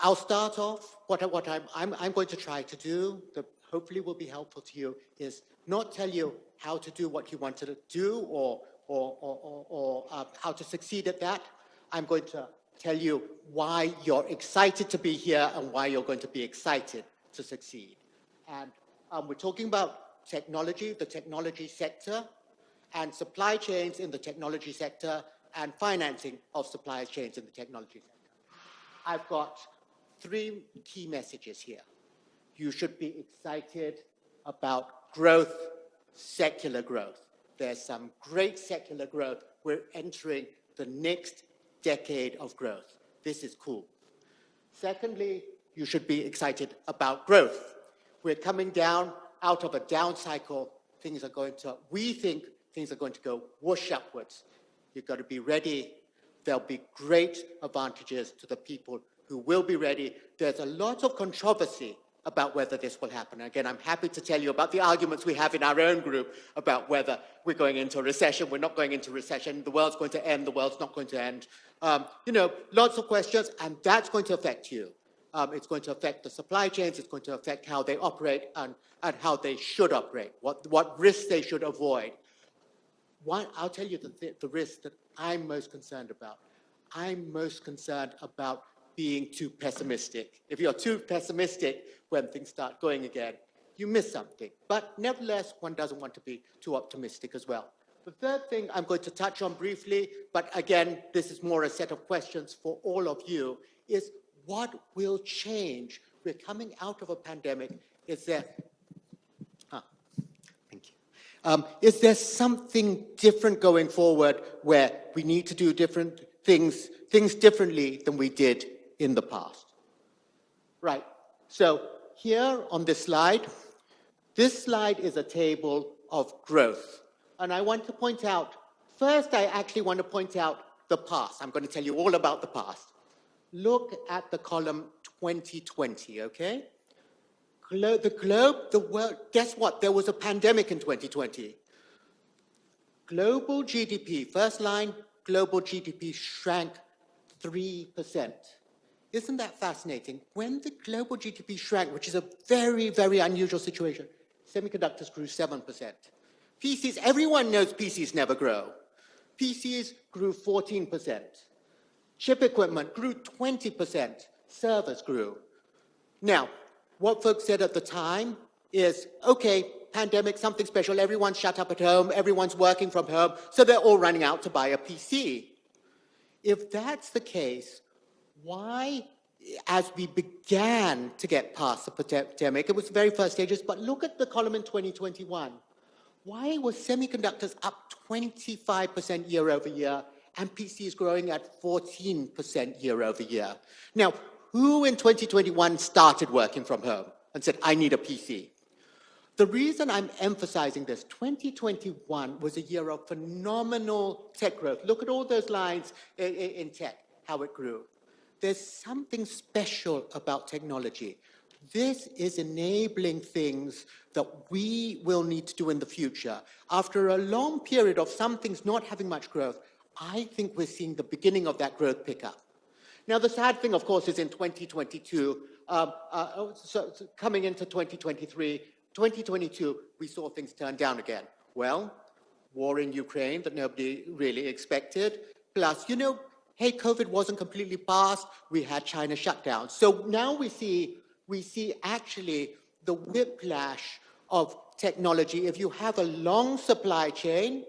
I'll start off, what I'm going to try to do, that hopefully will be helpful to you, is not tell you how to do what you want to do or how to succeed at that. I'm going to tell you why you're excited to be here and why you're going to be excited to succeed. And we're talking about technology, the technology sector, and supply chains in the technology sector, and financing of supply chains in the technology sector. I've got 3 key messages here. You should be excited about growth, secular growth. There's some great secular growth. We're entering the next decade of growth. This is cool. Secondly, you should be excited about growth. We're coming down out of a down cycle. We think things are going to go whoosh upwards. You've got to be ready. There'll be great advantages to the people who will be ready. There's a lot of controversy about whether this will happen. Again, I'm happy to tell you about the arguments we have in our own group about whether we're going into a recession, we're not going into recession, the world's going to end, the world's not going to end. Lots of questions, and that's going to affect you. It's going to affect the supply chains, it's going to affect how they operate and how they should operate, what risks they should avoid. I'll tell you the risk that I'm most concerned about. I'm most concerned about being too pessimistic. If you're too pessimistic when things start going again, you miss something. But nevertheless, one doesn't want to be too optimistic as well. The third thing I'm going to touch on briefly, but again, this is more a set of questions for all of you, is what will change? We're coming out of a pandemic. Is there something different going forward where we need to do different things differently than we did in the past? Right, so here on this slide is a table of growth. And I want to point out, first I actually want to point out the past. I'm going to tell you all about the past. Look at the column 2020, okay? The globe, the world, guess what? There was a pandemic in 2020. Global GDP, first line, global GDP shrank 3%. Isn't that fascinating? When the global GDP shrank, which is a very, very unusual situation, semiconductors grew 7%. PCs, everyone knows PCs never grow. PCs grew 14%. Chip equipment grew 20%. Servers grew. Now, what folks said at the time is, okay, pandemic, something special, everyone's shut up at home, everyone's working from home, so they're all running out to buy a PC. If that's the case, why, as we began to get past the pandemic, it was the very first stages, but look at the column in 2021. Why was semiconductors up 25% year over year and PCs growing at 14% year over year? Now, who in 2021 started working from home and said, I need a PC? The reason I'm emphasizing this, 2021 was a year of phenomenal tech growth. Look at all those lines in tech, how it grew. There's something special about technology. This is enabling things that we will need to do in the future. After a long period of some things not having much growth, I think we're seeing the beginning of that growth pick up. Now, the sad thing, of course, is in 2022, coming into 2023, 2022, we saw things turn down again. Well, war in Ukraine that nobody really expected, plus, hey, COVID wasn't completely past, we had China shutdown. So now we see actually the whiplash of technology. If you have a long supply chain,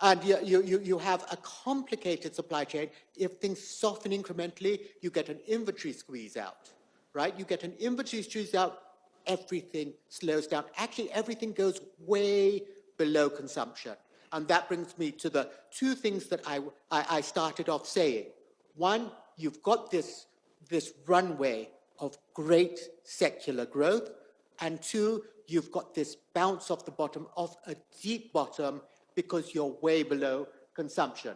and you have a complicated supply chain, if things soften incrementally, you get an inventory squeeze out, right? You get an inventory squeeze out, everything slows down. Actually, everything goes way below consumption. And that brings me to the 2 things that I started off saying. One, you've got this runway of great secular growth. And 2, you've got this bounce off the bottom of a deep bottom because you're way below consumption.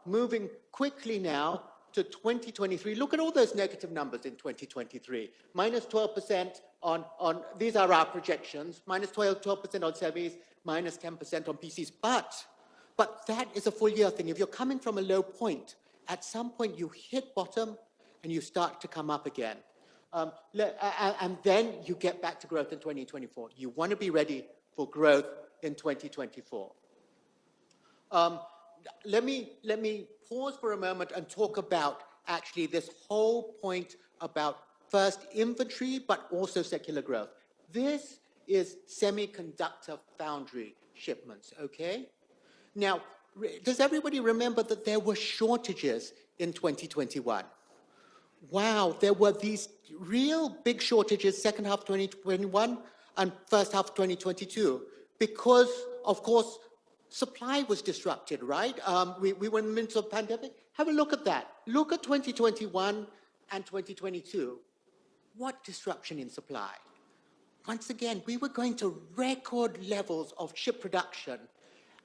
Moving quickly now to 2023, look at all those negative numbers in 2023. Minus 12% on these are our projections, minus 12% on semis, minus 10% on PCs. But that is a full year thing. If you're coming from a low point, at some point you hit bottom and you start to come up again. And then you get back to growth in 2024. You want to be ready for growth in 2024. Let me pause for a moment and talk about actually this whole point about first inventory, but also secular growth. This is semiconductor foundry shipments, okay? Now, does everybody remember that there were shortages in 2021? Wow, there were these real big shortages second half 2021 and first half 2022 because, of course, supply was disrupted, right? We were in the midst of a pandemic. Have a look at that. Look at 2021 and 2022. What disruption in supply? Once again, we were going to record levels of chip production,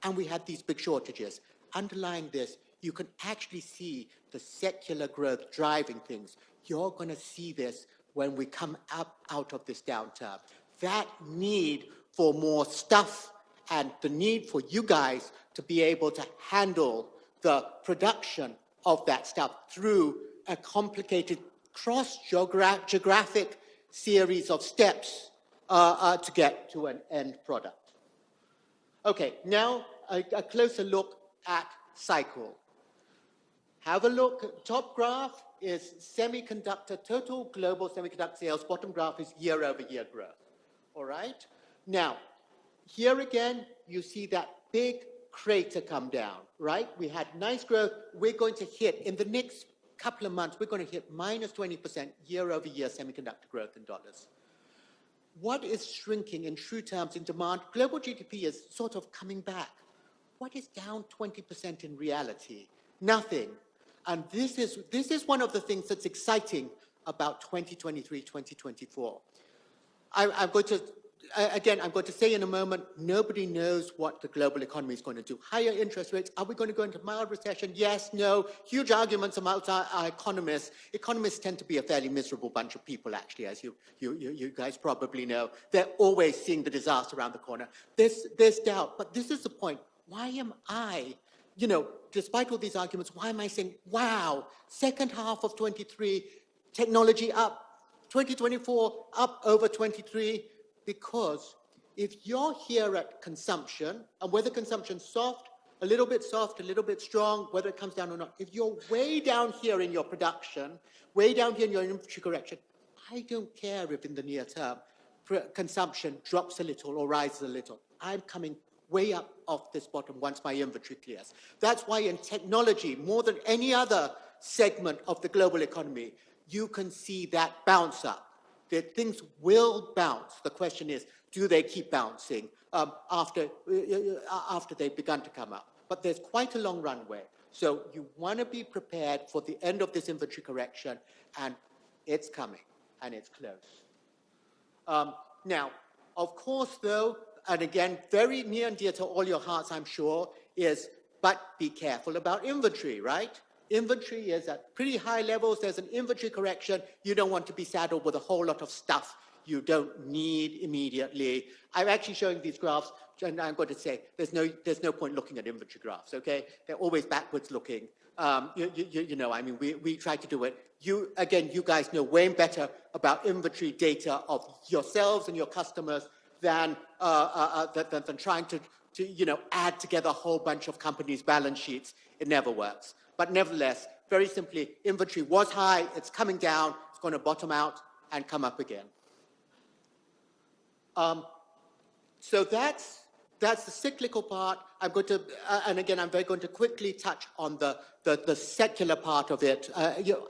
and we had these big shortages. Underlying this, you can actually see the secular growth driving things. You're going to see this when we come up out of this downturn. That need for more stuff and the need for you guys to be able to handle the production of that stuff through a complicated cross-geographic series of steps to get to an end product. Okay, now a closer look at cycle. Have a look. Top graph is semiconductor, total global semiconductor sales. Bottom graph is year-over-year growth. All right? Now, here again, you see that big crater come down, right? We had nice growth. We're going to hit, in the next couple of months, we're going to hit minus 20% year-over-year semiconductor growth in dollars. What is shrinking in true terms in demand? Global GDP is sort of coming back. What is down 20% in reality? Nothing. And this is one of the things that's exciting about 2023, 2024. I'm going to say in a moment, nobody knows what the global economy is going to do. Higher interest rates, are we going to go into mild recession? Yes, no. Huge arguments amongst our economists. Economists tend to be a fairly miserable bunch of people, actually, as you guys probably know. They're always seeing the disaster around the corner. There's doubt, but this is the point. Why am I, despite all these arguments, why am I saying, wow, second half of 23, technology up, 2024 up over 23, because if you're here at consumption, and whether consumption's soft, a little bit strong, whether it comes down or not, if you're way down here in your production, way down here in your inventory correction, I don't care if in the near term consumption drops a little or rises a little. I'm coming way up off this bottom once my inventory clears. That's why in technology, more than any other segment of the global economy, you can see that bounce up. That things will bounce. The question is, do they keep bouncing after they've begun to come up? But there's quite a long runway. So you want to be prepared for the end of this inventory correction, and it's coming, and it's close. Now, of course, though, and again, very near and dear to all your hearts, I'm sure, is, but be careful about inventory, right? Inventory is at pretty high levels. There's an inventory correction. You don't want to be saddled with a whole lot of stuff you don't need immediately. I'm actually showing these graphs, and I'm going to say there's no point looking at inventory graphs, okay? They're always backwards looking. We try to do it. You guys know way better about inventory data of yourselves and your customers than trying to add together a whole bunch of companies' balance sheets. It never works. But nevertheless, very simply, inventory was high, it's coming down, it's going to bottom out and come up again. So that's the cyclical part. I'm going to, and again, I'm going to quickly touch on the secular part of it.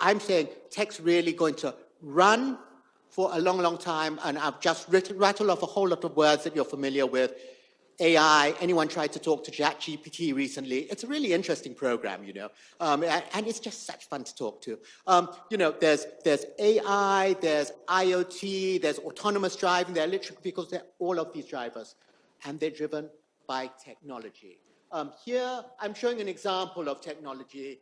I'm saying tech's really going to run for a long, long time, and I've just rattled off a whole lot of words that you're familiar with. AI, anyone tried to talk to ChatGPT recently? It's a really interesting program, and it's just such fun to talk to. There's AI, there's IoT, there's autonomous driving, there are electric vehicles, there are all of these drivers, and they're driven by technology. Here, I'm showing an example of technology,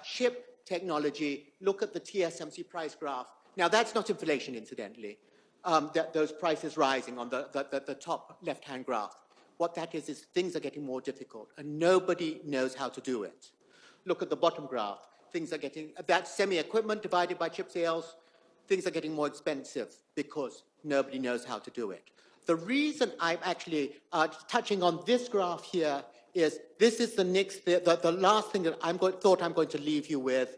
chip technology. Look at the TSMC price graph. Now, that's not inflation, incidentally. Those prices rising on the top left-hand graph. What that is things are getting more difficult, and nobody knows how to do it. Look at the bottom graph. that semi-equipment divided by chip sales, things are getting more expensive because nobody knows how to do it. The reason I'm actually touching on this graph here is this is the last thing that thought I'm going to leave you with,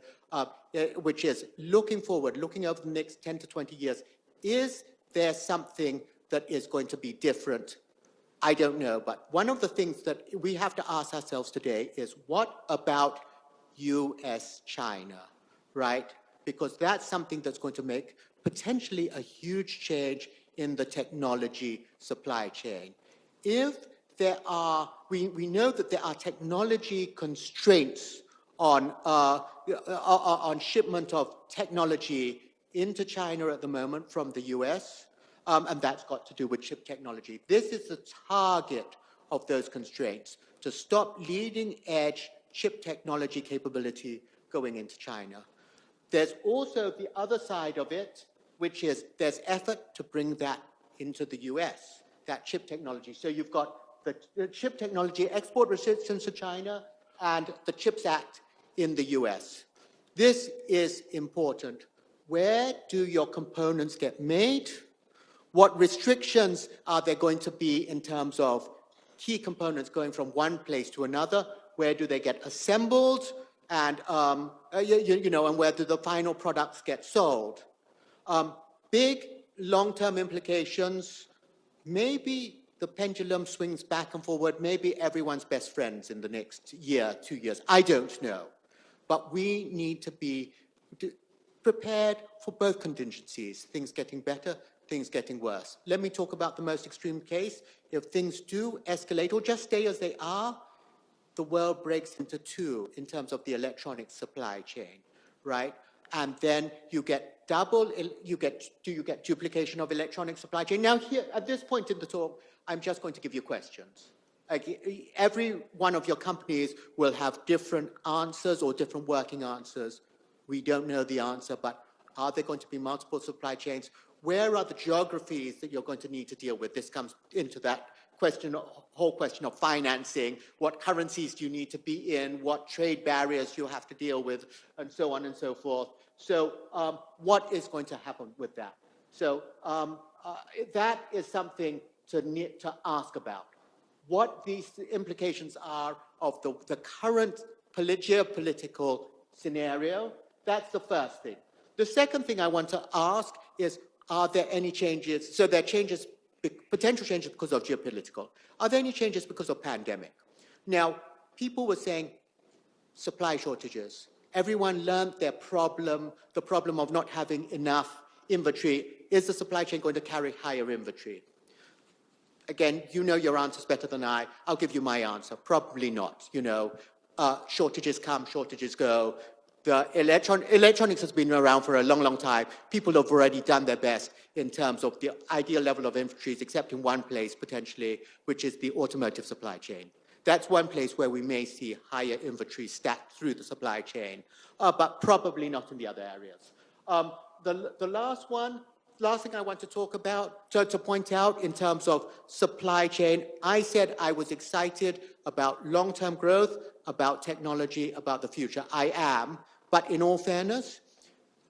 which is looking forward, looking over the next 10 to 20 years. Is there something that is going to be different? I don't know, but one of the things that we have to ask ourselves today is, what about US-China, right? Because that's something that's going to make potentially a huge change in the technology supply chain. If there are, we know that there are technology constraints on shipment of technology into China at the moment from the US, and that's got to do with chip technology. This is the target of those constraints, to stop leading edge chip technology capability going into China. There's also the other side of it, which is there's effort to bring that into the US, that chip technology. So you've got the chip technology export restrictions to China and the CHIPS Act in the US. This is important. Where do your components get made? What restrictions are there going to be in terms of key components going from one place to another? Where do they get assembled? And, and where do the final products get sold? Big long-term implications. Maybe the pendulum swings back and forward. Maybe everyone's best friends in the next year, 2 years. I don't know. But we need to be prepared for both contingencies, things getting better, things getting worse. Let me talk about the most extreme case. If things do escalate or just stay as they are, the world breaks into two in terms of the electronic supply chain, right? And then you get you get duplication of electronic supply chain. Now here, at this point in the talk, I'm just going to give you questions. Every one of your companies will have different answers or different working answers. We don't know the answer, but are there going to be multiple supply chains? Where are the geographies that you're going to need to deal with? This comes into that whole question of financing. What currencies do you need to be in? What trade barriers you have to deal with, and so on and so forth. So what is going to happen with that? So that is something to ask about. What these implications are of the current geopolitical scenario. That's the first thing. The second thing I want to ask is, are there any changes? So there are changes, potential changes because of geopolitical. Are there any changes because of pandemic? Now, people were saying supply shortages. Everyone learned their problem, the problem of not having enough inventory. Is the supply chain going to carry higher inventory? Again, you know your answers better than I. I'll give you my answer. Probably not. Shortages come, shortages go. The electronics has been around for a long, long time. People have already done their best in terms of the ideal level of inventories, except in one place potentially, which is the automotive supply chain. That's one place where we may see higher inventory stacked through the supply chain, but probably not in the other areas. The last thing I want to talk about, to point out in terms of supply chain, I said I was excited about long-term growth, about technology, about the future. I am, but in all fairness,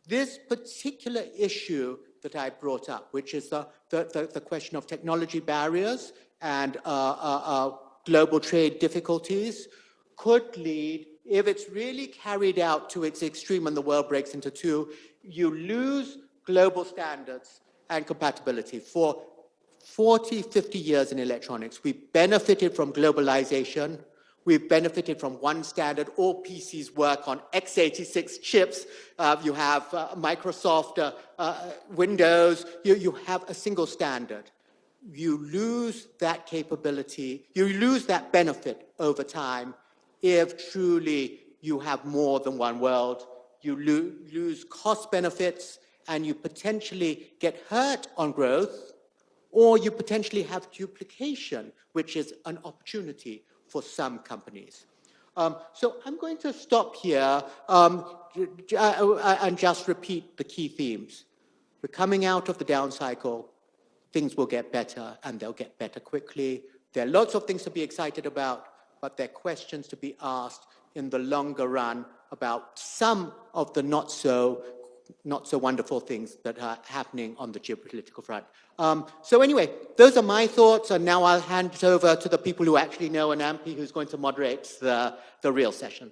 this particular issue that I brought up, which is the question of technology barriers and global trade difficulties, could lead, if it's really carried out to its extreme and the world breaks into two, you lose global standards and compatibility. For 40, 50 years in electronics, we benefited from globalization. We've benefited from one standard. All PCs work on x86 chips. You have Microsoft, Windows. You have a single standard. You lose that capability. You lose that benefit over time if truly you have more than one world. You lose cost benefits, and you potentially get hurt on growth, or you potentially have duplication, which is an opportunity for some companies. So I'm going to stop here and just repeat the key themes. We're coming out of the down cycle. Things will get better, and they'll get better quickly. There are lots of things to be excited about, but there are questions to be asked in the longer run about some of the not so wonderful things that are happening on the geopolitical front. So anyway, those are my thoughts, and now I'll hand it over to the people who actually know, and Ampi, who's going to moderate the real session.